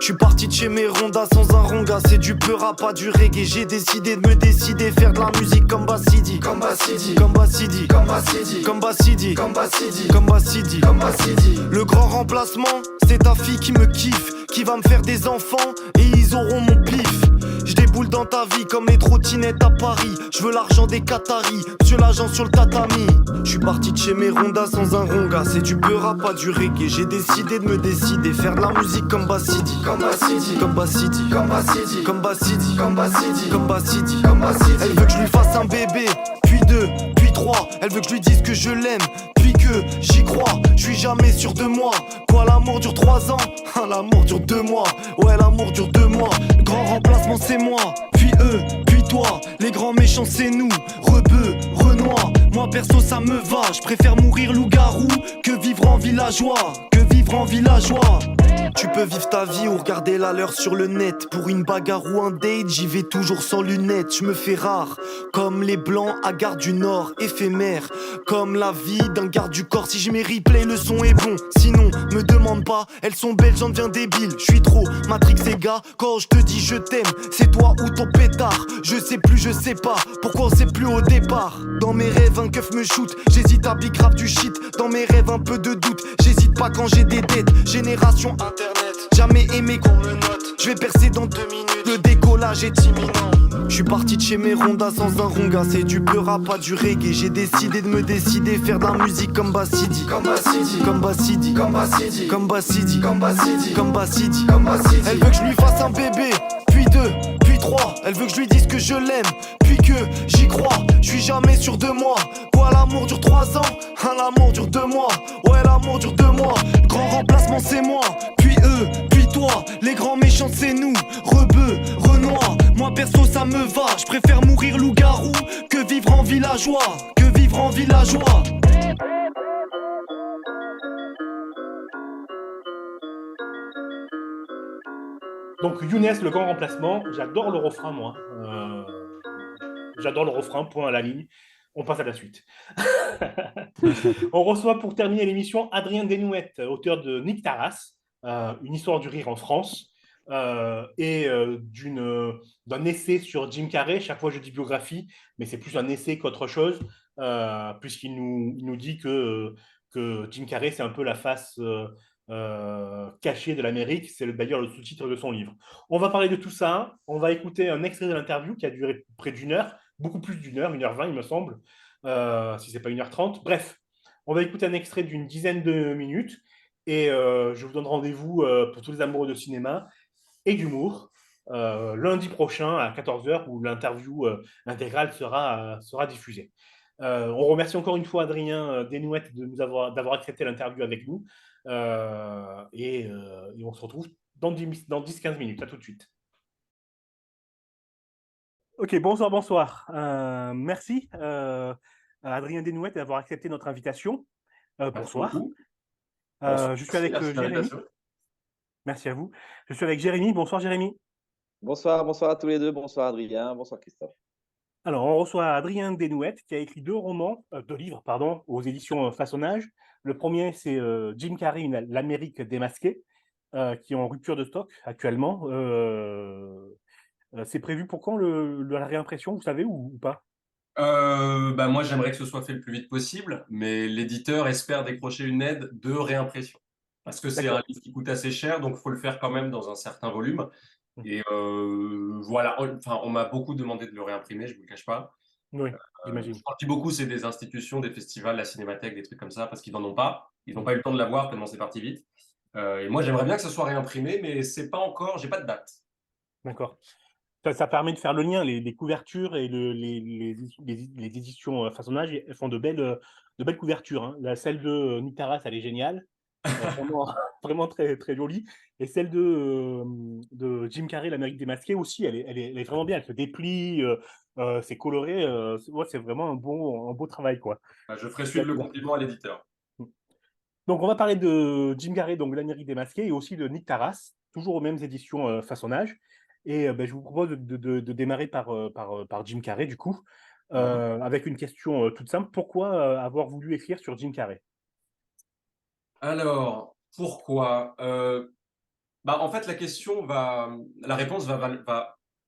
Je suis parti de chez mes rondas sans un ronga. C'est du peur à pas du reggae. J'ai décidé de me décider, faire de la musique comme Bassidi. Comme Bassidi, comme Bassidi, comme Bassidi, comme Bassidi, comme Bassidi, comme Bassidi, comme Bassidi. Le grand remplacement, c'est ta fille qui me kiffe, qui va me faire des enfants et ils auront mon pif. Je déboule dans ta vie comme les trottinettes à Paris. Je veux l'argent des Qataris, monsieur l'agent sur le tatami. Je suis parti de chez mes rondas sans un ronga. C'est du beurre, pas du reggae. J'ai décidé de me décider, faire de la musique comme Bassidi. Comme Bassidi, comme Bassidi, comme Bassidi, comme Bassidi, comme Bassidi, comme Bassidi, comme Bassidi. Elle veut que je lui fasse un bébé, puis deux, puis trois. Elle veut que je lui dise que je l'aime, puis que j'y crois. Je suis jamais sûr de moi. Quoi, l'amour dure 3 ans? L'amour dure 2 mois. Ouais, l'amour dure 2 mois. Le grand remplacement c'est moi, puis eux, puis toi. Les grands méchants c'est nous, Rebeu, Renoir. Moi perso ça me va, je préfère mourir loup-garou que vivre en villageois, que vivre en villageois. Tu peux vivre ta vie ou regarder la leur sur le net. Pour une bagarre ou un date, j'y vais toujours sans lunettes. Je me fais rare, comme les blancs à Gare du Nord, éphémère. Comme la vie d'un garde du corps, si je mets replay, le son est bon. Sinon, me demande pas, elles sont belles, j'en deviens débile. Je suis trop Matrix et gars, quand je te dis je t'aime, c'est toi ou ton pétard. Je sais plus, je sais pas, pourquoi on sait plus au départ. Dans mes rêves, un keuf me shoot, j'hésite à big rap du shit. Dans mes rêves, un peu de doute, j'hésite pas quand j'ai des dettes. Génération internet, jamais aimé qu'on me note. Je vais percer dans 2 minutes, le décollage est imminent. Je suis parti de chez mes rondas sans un ronga. C'est du beurre, pas du reggae. J'ai décidé de me décider, faire de la musique comme Bassidi. Comme Bassidi, comme Bassidi, comme Bassidi, comme Bassidi, comme Bassidi, comme Bassidi, comme Bassidi. Elle veut que je lui fasse un bébé, puis 2, puis 3. Elle veut que je lui dise que je l'aime, puis que j'y crois. Je suis jamais sûr de moi. Quoi, l'amour dure 3 ans? L'amour dure 2 mois. Ouais, l'amour dure 2 mois. Le grand remplacement c'est moi, puis eux, puis toi. Les grands méchants c'est nous, Rebeu, Renoir. Moi perso ça me va, je préfère mourir loup-garou que vivre en villageois, que vivre en villageois. Donc Younes, le grand remplacement, j'adore le refrain, moi. J'adore le refrain, point à la ligne. On passe à la suite. On reçoit pour terminer l'émission Adrien Desnouettes, auteur de Nick Taras, une histoire du rire en France, et d'un essai sur Jim Carrey. Chaque fois je dis biographie, mais c'est plus un essai qu'autre chose, puisqu'il nous dit que Jim Carrey, c'est un peu la face cachée de l'Amérique. C'est d'ailleurs le sous-titre de son livre. On va parler de tout ça. On va écouter un extrait de l'interview qui a duré près d'1 heure, beaucoup plus d'1 heure, 1h20 il me semble, si ce n'est pas 1h30. Bref, on va écouter un extrait d'une dizaine de minutes et je vous donne rendez-vous pour tous les amoureux de cinéma et d'humour lundi prochain à 14h où l'interview intégrale sera diffusée. On remercie encore une fois Adrien Desnouettes d'avoir accepté l'interview avec nous et on se retrouve dans 10-15 minutes. À tout de suite. Ok, bonsoir. Merci à Adrien Desnouettes d'avoir accepté notre invitation. Bonsoir. Je suis avec Jérémy. Merci à vous. Je suis avec Jérémy. Bonsoir Jérémy. Bonsoir à tous les deux. Bonsoir Adrien. Bonsoir Christophe. Alors, on reçoit Adrien Desnouettes qui a écrit 2 livres aux éditions Façonnage. Le premier, c'est Jim Carrey, l'Amérique démasquée, qui est en rupture de stock actuellement. C'est prévu pour quand la réimpression, vous savez, ou pas? Moi, j'aimerais que ce soit fait le plus vite possible, mais l'éditeur espère décrocher une aide de réimpression. Parce que c'est un livre qui coûte assez cher, donc il faut le faire quand même dans un certain volume. Et voilà, on m'a beaucoup demandé de le réimprimer, je ne vous le cache pas. Oui, j'imagine. Je dis beaucoup, c'est des institutions, des festivals, la Cinémathèque, des trucs comme ça, parce qu'ils n'en ont pas. Ils n'ont pas eu le temps de l'avoir tellement c'est parti vite. Et moi, j'aimerais bien que ce soit réimprimé, mais c'est pas encore, j'ai pas de date. D'accord. Ça permet de faire le lien, les couvertures et les éditions Façonnage, elles font de belles couvertures. Hein. Celle de Nick Taras, elle est géniale. Vraiment très, très jolie. Et celle de Jim Carrey, l'Amérique démasquée aussi, elle est vraiment bien. Elle se déplie, c'est coloré. C'est vraiment un beau travail, quoi. Je ferai suivre le compliment à l'éditeur. Donc, on va parler de Jim Carrey, donc l'Amérique démasquée, et aussi de Nick Taras, toujours aux mêmes éditions Façonnage. Et je vous propose de démarrer par Jim Carrey, du coup, avec une question toute simple. Pourquoi avoir voulu écrire sur Jim Carrey? Alors, pourquoi en fait, la réponse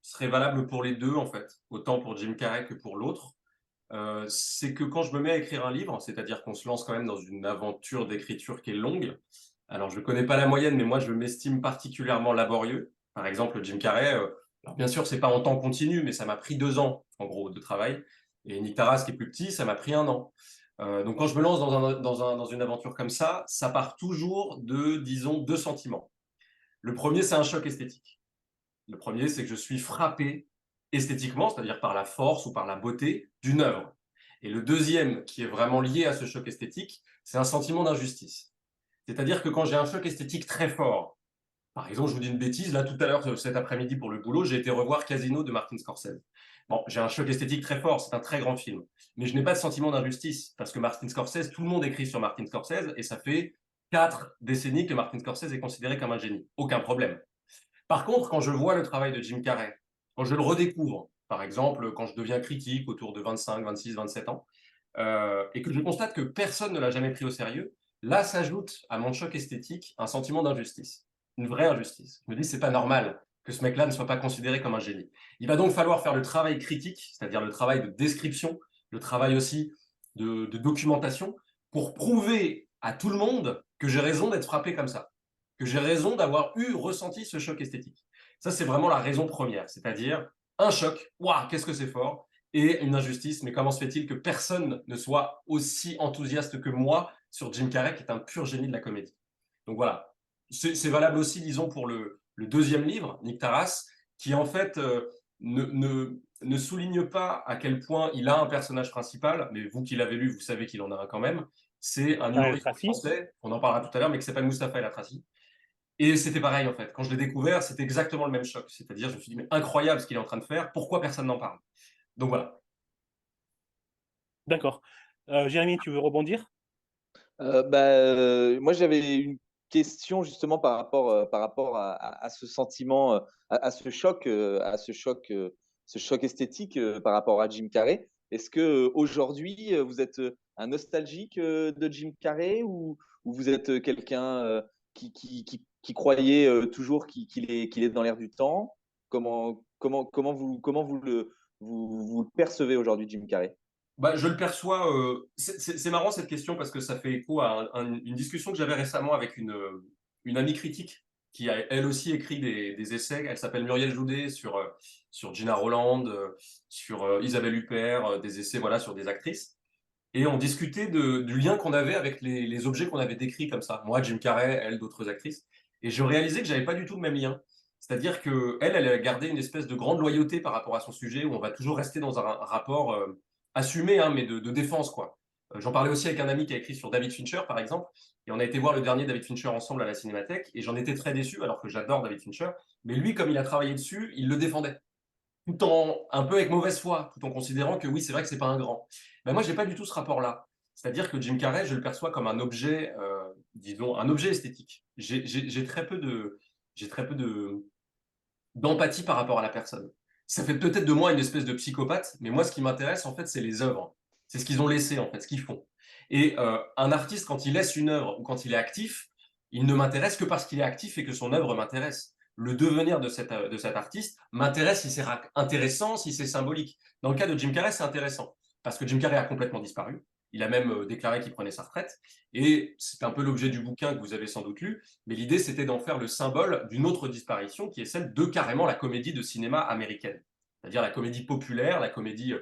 serait valable pour les deux, en fait, autant pour Jim Carrey que pour l'autre. C'est que quand je me mets à écrire un livre, c'est-à-dire qu'on se lance quand même dans une aventure d'écriture qui est longue, alors je ne connais pas la moyenne, mais moi je m'estime particulièrement laborieux. Par exemple, Jim Carrey, alors bien sûr, ce n'est pas en temps continu, mais ça m'a pris 2 ans, en gros, de travail. Et Nick Taras, qui est plus petit, ça m'a pris 1 an. Donc quand je me lance dans une aventure comme ça part toujours de, disons, 2 sentiments. Le premier, c'est un choc esthétique. Le premier, c'est que je suis frappé esthétiquement, c'est-à-dire par la force ou par la beauté d'une œuvre. Et le deuxième, qui est vraiment lié à ce choc esthétique, c'est un sentiment d'injustice. C'est-à-dire que quand j'ai un choc esthétique très fort, par exemple, je vous dis une bêtise, là tout à l'heure, cet après-midi pour le boulot, j'ai été revoir Casino de Martin Scorsese. Bon, j'ai un choc esthétique très fort, c'est un très grand film, mais je n'ai pas de sentiment d'injustice, parce que Martin Scorsese, tout le monde écrit sur Martin Scorsese, et ça fait 4 décennies que Martin Scorsese est considéré comme un génie. Aucun problème. Par contre, quand je vois le travail de Jim Carrey, quand je le redécouvre, par exemple, quand je deviens critique autour de 25, 26, 27 ans, et que je constate que personne ne l'a jamais pris au sérieux, là s'ajoute à mon choc esthétique un sentiment d'injustice. Une vraie injustice. Je me dis, c'est pas normal que ce mec-là ne soit pas considéré comme un génie. Il va donc falloir faire le travail critique, c'est-à-dire le travail de description, le travail aussi de documentation, pour prouver à tout le monde que j'ai raison d'être frappé comme ça, que j'ai raison d'avoir ressenti ce choc esthétique. Ça, c'est vraiment la raison première, c'est-à-dire un choc, waouh, qu'est-ce que c'est fort, et une injustice, mais comment se fait-il que personne ne soit aussi enthousiaste que moi sur Jim Carrey, qui est un pur génie de la comédie. Donc voilà. C'est valable aussi, disons, pour le deuxième livre, Nick Taras, qui en fait ne souligne pas à quel point il a un personnage principal, mais vous qui l'avez lu, vous savez qu'il en a un quand même. C'est un El humoriste Tracy. français, on en parlera tout à l'heure, mais qui s'appelle Mustapha El Atrassi. Et c'était pareil en fait. Quand je l'ai découvert, c'était exactement le même choc. C'est-à-dire, je me suis dit, mais incroyable ce qu'il est en train de faire, pourquoi personne n'en parle? Donc voilà. D'accord. Jérémy, tu veux rebondir? Moi, j'avais une question justement par rapport à ce sentiment, à ce choc esthétique par rapport à Jim Carrey. Est-ce que aujourd'hui, vous êtes un nostalgique de Jim Carrey ou vous êtes quelqu'un qui croyait toujours qu'il est dans l'air du temps? Comment vous le percevez aujourd'hui, Jim Carrey? Bah, je le perçois. C'est marrant cette question parce que ça fait écho à une discussion que j'avais récemment avec une amie critique qui a elle aussi écrit des essais. Elle s'appelle Muriel Joudet sur Gina Roland, sur Isabelle Huppert, des essais voilà, sur des actrices. Et on discutait du lien qu'on avait avec les objets qu'on avait décrits comme ça. Moi, Jim Carrey, elle, d'autres actrices. Et je réalisais que j'avais pas du tout le même lien. C'est-à-dire que elle a gardé une espèce de grande loyauté par rapport à son sujet où on va toujours rester dans un rapport assumé, hein, mais de défense, quoi. J'en parlais aussi avec un ami qui a écrit sur David Fincher, par exemple, et on a été voir le dernier David Fincher ensemble à la Cinémathèque, et j'en étais très déçu, alors que j'adore David Fincher, mais lui, comme il a travaillé dessus, il le défendait, tout en un peu avec mauvaise foi, tout en considérant que oui, c'est vrai que c'est pas un grand. Ben moi, j'ai pas du tout ce rapport-là. C'est-à-dire que Jim Carrey, je le perçois comme un objet, disons, un objet esthétique. J'ai très peu d'empathie par rapport à la personne. Ça fait peut-être de moi une espèce de psychopathe, mais moi, ce qui m'intéresse, en fait, c'est les œuvres. C'est ce qu'ils ont laissé, en fait, ce qu'ils font. Et un artiste, quand il laisse une œuvre ou quand il est actif, il ne m'intéresse que parce qu'il est actif et que son œuvre m'intéresse. Le devenir de cet artiste m'intéresse si c'est intéressant, si c'est symbolique. Dans le cas de Jim Carrey, c'est intéressant parce que Jim Carrey a complètement disparu. Il a même déclaré qu'il prenait sa retraite. Et c'est un peu l'objet du bouquin que vous avez sans doute lu. Mais l'idée, c'était d'en faire le symbole d'une autre disparition qui est celle de carrément la comédie de cinéma américaine. C'est-à-dire la comédie populaire, la comédie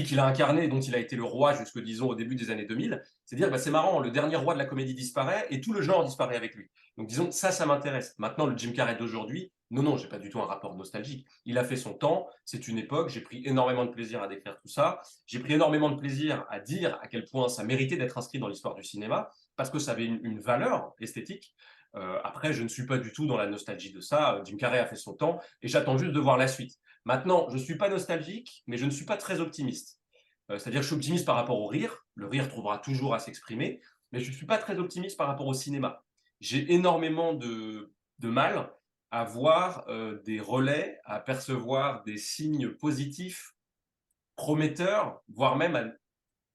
qu'il a incarnée, dont il a été le roi jusque, disons, au début des années 2000. C'est dire, bah, c'est marrant, le dernier roi de la comédie disparaît et tout le genre disparaît avec lui. Donc disons, ça m'intéresse. Maintenant, le Jim Carrey d'aujourd'hui, non, j'ai pas du tout un rapport nostalgique. Il a fait son temps, c'est une époque, j'ai pris énormément de plaisir à décrire tout ça. J'ai pris énormément de plaisir à dire à quel point ça méritait d'être inscrit dans l'histoire du cinéma, parce que ça avait une valeur esthétique. Après, je ne suis pas du tout dans la nostalgie de ça. Jim Carrey a fait son temps et j'attends juste de voir la suite. Maintenant, je ne suis pas nostalgique, mais je ne suis pas très optimiste. C'est-à-dire que je suis optimiste par rapport au rire. Le rire trouvera toujours à s'exprimer, mais je ne suis pas très optimiste par rapport au cinéma. J'ai énormément de mal à voir des relais, à percevoir des signes positifs, prometteurs, voire même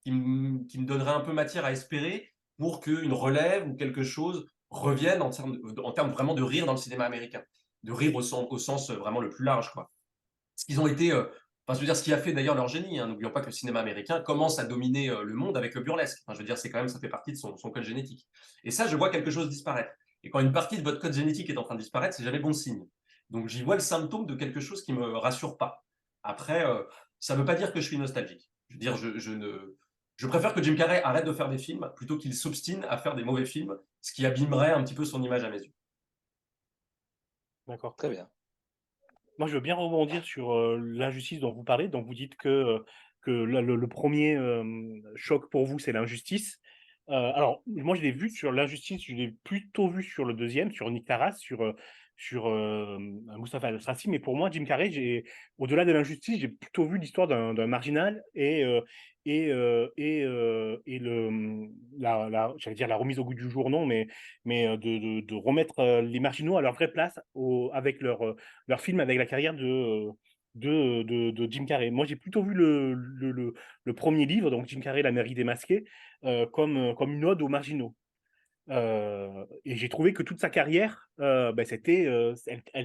qui me donneraient un peu matière à espérer pour qu'une relève ou quelque chose revienne en termes vraiment de rire dans le cinéma américain. De rire au sens vraiment le plus large, quoi. Ce qu'ils ont été, enfin, je veux dire, ce qui a fait d'ailleurs leur génie. Hein. N'oublions pas que le cinéma américain commence à dominer le monde avec le burlesque. Enfin, je veux dire, c'est quand même, ça fait partie de son code génétique. Et ça, je vois quelque chose disparaître. Et quand une partie de votre code génétique est en train de disparaître, c'est jamais bon signe. Donc, j'y vois le symptôme de quelque chose qui me rassure pas. Après, ça ne veut pas dire que je suis nostalgique. Je veux dire, je préfère que Jim Carrey arrête de faire des films plutôt qu'il s'obstine à faire des mauvais films, ce qui abîmerait un petit peu son image à mes yeux. D'accord. Très bien. Moi, je veux bien rebondir sur l'injustice dont vous parlez. Donc, vous dites que le premier choc pour vous, c'est l'injustice. Alors, moi, je l'ai vu sur l'injustice, je l'ai plutôt vu sur le deuxième, sur Nick Taras, sur Moustapha Al-Trassi. Mais pour moi, Jim Carrey, au-delà de l'injustice, j'ai plutôt vu l'histoire d'un marginal et j'allais dire la remise au goût du jour, non, mais de remettre les marginaux à leur vraie place avec leur film, avec la carrière de Jim Carrey. Moi, j'ai plutôt vu le premier livre, donc Jim Carrey, La mairie démasquée, comme une ode aux marginaux. Et j'ai trouvé que toute sa carrière, elle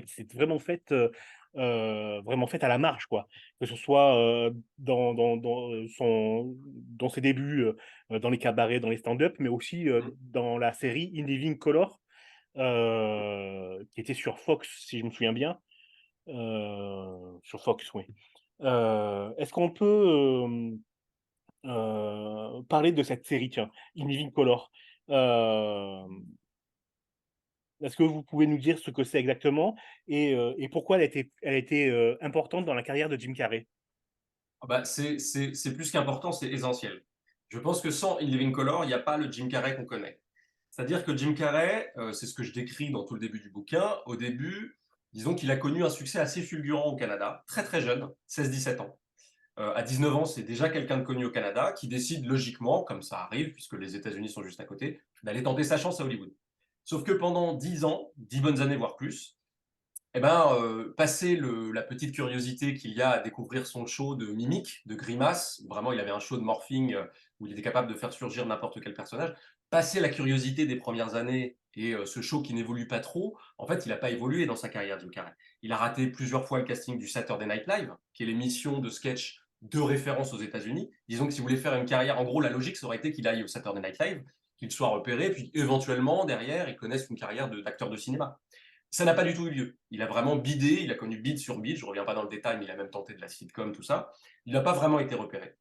s'est vraiment faite à la marge, quoi. Que ce soit dans ses débuts, dans les cabarets, dans les stand-up, mais aussi dans la série In Living Color, qui était sur Fox, si je me souviens bien. Sur Fox, oui. Est-ce qu'on peut parler de cette série, tiens, In Living Color? Est-ce que vous pouvez nous dire ce que c'est exactement et pourquoi elle a été importante dans la carrière de Jim Carrey? Ah bah, c'est plus qu'important, c'est essentiel. Je pense que sans In Living Color, il n'y a pas le Jim Carrey qu'on connaît. C'est-à-dire que Jim Carrey, c'est ce que je décris dans tout le début du bouquin, au début, disons qu'il a connu un succès assez fulgurant au Canada, très très jeune, 16-17 ans. À 19 ans, c'est déjà quelqu'un de connu au Canada qui décide logiquement, comme ça arrive, puisque les États-Unis sont juste à côté, d'aller tenter sa chance à Hollywood. Sauf que pendant 10 ans, 10 bonnes années, voire plus, eh ben, passé la petite curiosité qu'il y a à découvrir son show de mimique, de grimace, vraiment il avait un show de morphing où il était capable de faire surgir n'importe quel personnage, passé la curiosité des premières années et ce show qui n'évolue pas trop, en fait il n'a pas évolué dans sa carrière, Jim Carrey. Il a raté plusieurs fois le casting du Saturday Night Live, qui est l'émission de sketch de référence aux États-Unis. Disons que si vous voulez faire une carrière, en gros la logique ça aurait été qu'il aille au Saturday Night Live, qu'il soit repéré, puis éventuellement derrière il connaisse une carrière d'acteur de cinéma. Ça n'a pas du tout eu lieu. Il a vraiment bidé, il a connu bide sur bide, je ne reviens pas dans le détail, mais il a même tenté de la sitcom, tout ça. Il n'a pas vraiment été repéré.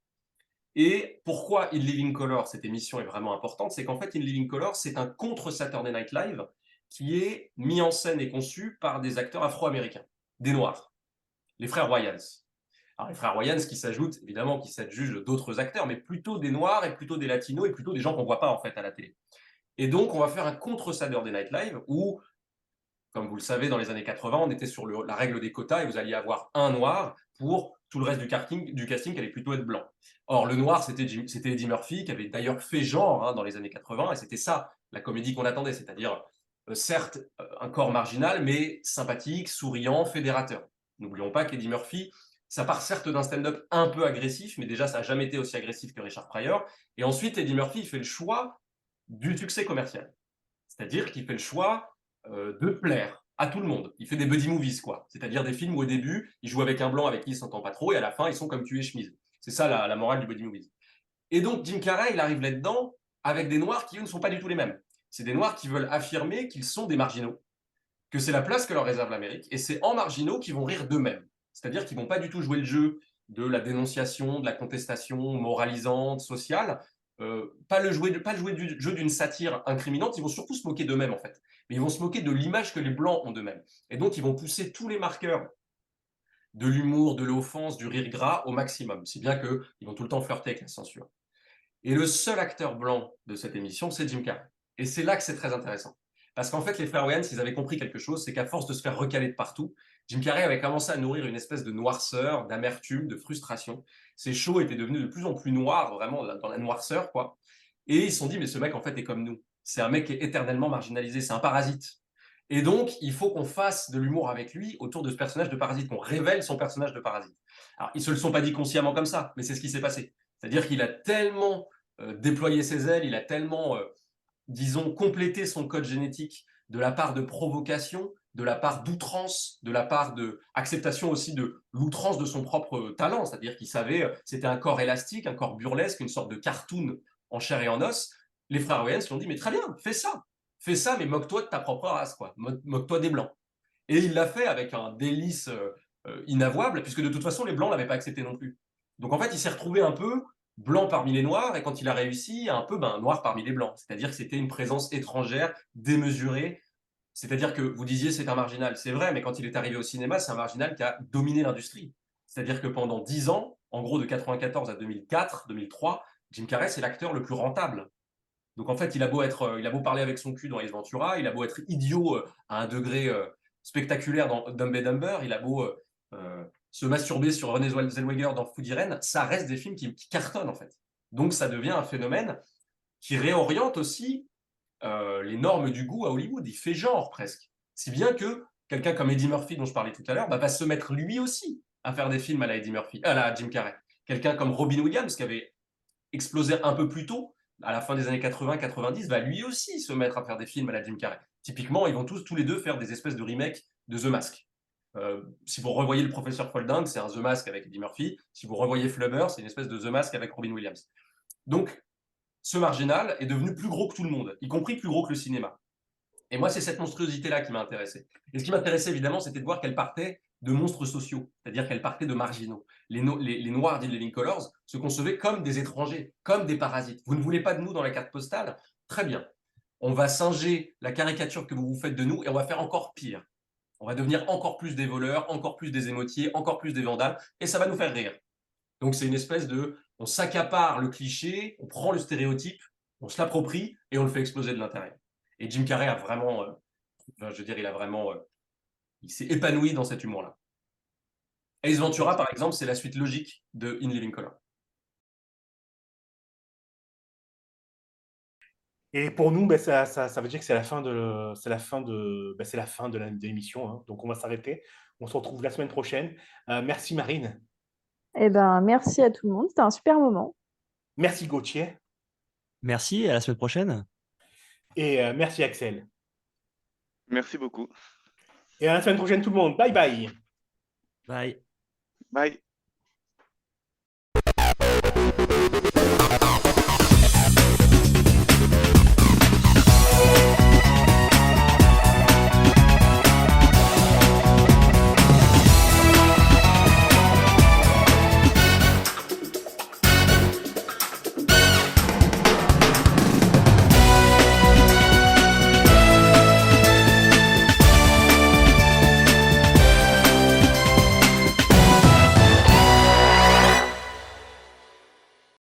Et pourquoi In Living Color, cette émission est vraiment importante, c'est qu'en fait, In Living Color, c'est un contre-Saturday Night Live qui est mis en scène et conçu par des acteurs afro-américains, des Noirs, les frères Wayans. Alors, les frères Wayans qui s'ajoutent, évidemment, qui s'adjugent d'autres acteurs, mais plutôt des Noirs et plutôt des Latinos et plutôt des gens qu'on ne voit pas, en fait, à la télé. Et donc, on va faire un contre-Saturday Night Live où comme vous le savez, dans les années 80, on était sur la règle des quotas et vous alliez avoir un noir pour tout le reste du casting qui allait plutôt être blanc. Or, le noir, c'était Eddie Murphy, qui avait d'ailleurs fait genre dans les années 80, et c'était ça, la comédie qu'on attendait, c'est-à-dire, certes, un corps marginal, mais sympathique, souriant, fédérateur. N'oublions pas qu'Eddie Murphy, ça part certes d'un stand-up un peu agressif, mais déjà, ça n'a jamais été aussi agressif que Richard Pryor. Et ensuite, Eddie Murphy fait le choix du succès commercial. C'est-à-dire qu'il fait le choix de plaire à tout le monde. Il fait des buddy movies, quoi. C'est-à-dire des films où au début, il joue avec un blanc avec qui il ne s'entend pas trop, et à la fin, ils sont comme cul et chemise. C'est ça la morale du buddy movies. Et donc, Jim Carrey, il arrive là-dedans avec des noirs qui, eux, ne sont pas du tout les mêmes. C'est des noirs qui veulent affirmer qu'ils sont des marginaux, que c'est la place que leur réserve l'Amérique, et c'est en marginaux qu'ils vont rire d'eux-mêmes. C'est-à-dire qu'ils ne vont pas du tout jouer le jeu de la dénonciation, de la contestation moralisante, sociale, pas le jeu d'une satire incriminante, ils vont surtout se moquer d'eux-mêmes, en fait. Mais ils vont se moquer de l'image que les Blancs ont d'eux-mêmes. Et donc, ils vont pousser tous les marqueurs de l'humour, de l'offense, du rire gras au maximum. Si bien qu'ils vont tout le temps flirter avec la censure. Et le seul acteur blanc de cette émission, c'est Jim Carrey. Et c'est là que c'est très intéressant. Parce qu'en fait, les frères Wayans, ils avaient compris quelque chose, c'est qu'à force de se faire recaler de partout, Jim Carrey avait commencé à nourrir une espèce de noirceur, d'amertume, de frustration. Ses shows étaient devenus de plus en plus noirs, vraiment dans la noirceur, quoi. Et ils se sont dit, mais ce mec, en fait, est comme nous. C'est un mec qui est éternellement marginalisé, c'est un parasite. Et donc, il faut qu'on fasse de l'humour avec lui autour de ce personnage de parasite, qu'on révèle son personnage de parasite. Alors, ils ne se le sont pas dit consciemment comme ça, mais c'est ce qui s'est passé. C'est-à-dire qu'il a tellement déployé ses ailes, il a tellement, disons, complété son code génétique de la part de provocation, de la part d'outrance, de la part d'acceptation aussi de l'outrance de son propre talent. C'est-à-dire qu'il savait, c'était un corps élastique, un corps burlesque, une sorte de cartoon en chair et en os. Les frères Wayans lui ont dit, mais très bien, fais ça, mais moque-toi de ta propre race, quoi. Moque-toi des Blancs. Et il l'a fait avec un délice inavouable, puisque de toute façon, les Blancs ne l'avaient pas accepté non plus. Donc en fait, il s'est retrouvé un peu blanc parmi les noirs, et quand il a réussi, un peu noir parmi les blancs. C'est-à-dire que c'était une présence étrangère, démesurée. C'est-à-dire que vous disiez c'est un marginal, c'est vrai, mais quand il est arrivé au cinéma, c'est un marginal qui a dominé l'industrie. C'est-à-dire que pendant 10 ans, en gros de 1994 à 2004, 2003, Jim Carrey, c'est l'acteur le plus rentable. Donc en fait, il a beau parler avec son cul dans Ace Ventura, il a beau être idiot à un degré spectaculaire dans Dumb and Dumber, il a beau se masturber sur Renée Zellweger dans Food Irene, ça reste des films qui cartonnent en fait. Donc ça devient un phénomène qui réoriente aussi les normes du goût à Hollywood. Il fait genre presque. Si bien que quelqu'un comme Eddie Murphy, dont je parlais tout à l'heure, va se mettre lui aussi à faire des films à la Jim Carrey. Quelqu'un comme Robin Williams, qui avait explosé un peu plus tôt, à la fin des années 80-90, va lui aussi se mettre à faire des films à la Jim Carrey. Typiquement, ils vont tous les deux faire des espèces de remakes de The Mask. Si vous revoyez Le Professeur Folding, c'est un The Mask avec Eddie Murphy. Si vous revoyez Flubber, c'est une espèce de The Mask avec Robin Williams. Donc, ce marginal est devenu plus gros que tout le monde, y compris plus gros que le cinéma. Et moi, c'est cette monstruosité-là qui m'a intéressé. Et ce qui m'intéressait évidemment, c'était de voir qu'elle partait de monstres sociaux, c'est-à-dire qu'elle partait de marginaux. Les Noirs d'In Living Colors se concevaient comme des étrangers, comme des parasites. Vous ne voulez pas de nous dans la carte postale? Très bien. on va singer la caricature que vous vous faites de nous et on va faire encore pire. On va devenir encore plus des voleurs, encore plus des émotiers, encore plus des vandales, et ça va nous faire rire. Donc c'est une espèce de, on s'accapare le cliché, on prend le stéréotype, on se l'approprie et on le fait exploser de l'intérieur. Et Jim Carrey a vraiment, je veux dire, il s'est épanoui dans cet humour-là. Ace Ventura, par exemple, c'est la suite logique de In Living Color. Et pour nous, ben, ça veut dire que c'est la fin de l'émission. Hein. Donc, on va s'arrêter. On se retrouve la semaine prochaine. Merci, Marine. Eh ben, merci à tout le monde. C'était un super moment. Merci, Gauthier. Merci, à la semaine prochaine. Et merci, Axel. Merci beaucoup. Et à la semaine prochaine, tout le monde. Bye bye. Bye. Bye.